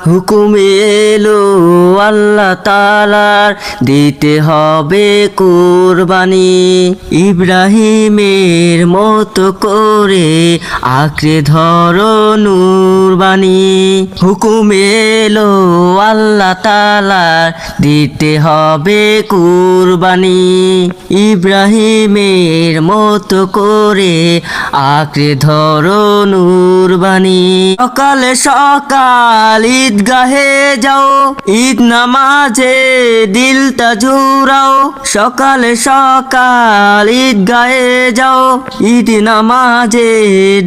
হুকুম এলো আল্লাহ তাআলার, দিতে হবে কুরবানি। ইব্রাহিমের মতো করে আঁকড়ে ধরো নূরবানি। হুকুম এলো আল্লাহ তাআলার, দিতে হবে কুরবানি। ইব্রাহিমের মতো করে আঁকড়ে ধরো নূরবানি। সকাল সকাল ঈদগাহে যাও, ঈদ নামাজে দিলটা জুড়াও। সকাল সকাল ঈদগাহে যাও, ঈদ নামাজে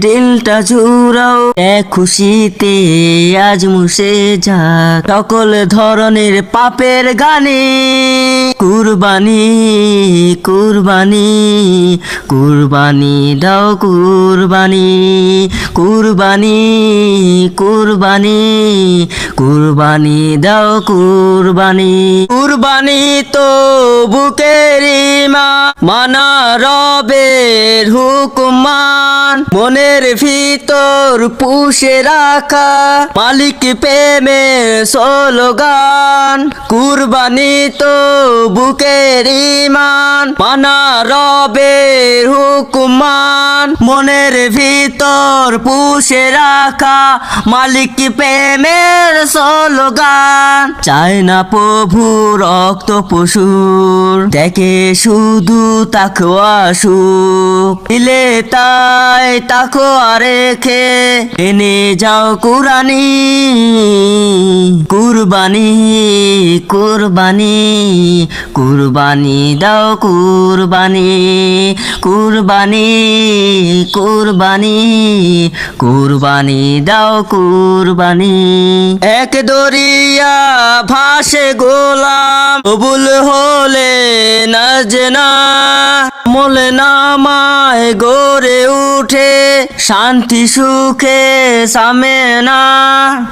দিলটা জুড়াও। এক খুশিতে আজ মুছে যাক সকল ধরনের পাপের গানে। কুরবানি কুরবানি কুরবানি দাও কুরবানি। কুরবানি কুরবানি কুরবানি দাও কুরবানি। কুরবানি তো বুকের ঈমান, মানা রবের হুকুমান। মনের ভিতর পুষে রাখা মালিক প্রেমের স্লোগান। কুরবানি তো বুকের ঈমান, মানা রবের হুকুমান। মনের ভিতর পুষে রাখা মালিক প্রেমের স্লোগান। চায় না প্রভু রক্ত পশুর, দেখে শুধু তাকওয়া সুখ। দিলে তাই তাকওয়া রেখে এনে যাও কুরবানি। কুরবানি কুরবানি কুরবানি দাও কুরবানি। কুরবানি কুরবানি কুরবানি দাও কুরবানি। এক দরিয়া ভাসে গোলাম, কবুল হলে নাজনা। আমল নামায় গড়ে উঠে শান্তি সুখে সামেনা।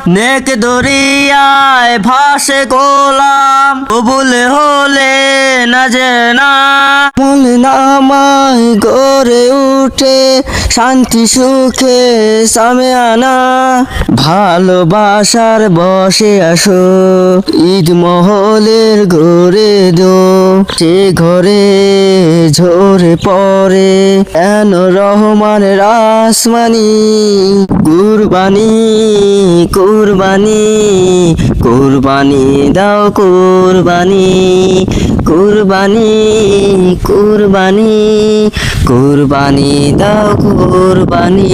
নেক দরিয়ায় ভাসে গোলাম, কবুল হলে নাজনা। আমল নামায় গড়ে উঠে শান্তি সুখে সামেনা। ভালোবাসার বসে আসো, ঈদ মহলের ঘরে দো। সে ঘরে ঝরে পড়ে এন রহমানের আসমানি। কুরবানি কুরবানি কুরবানি দাও কুরবানি। কুরবানি কুরবানি কুরবানি দাও কুরবানি।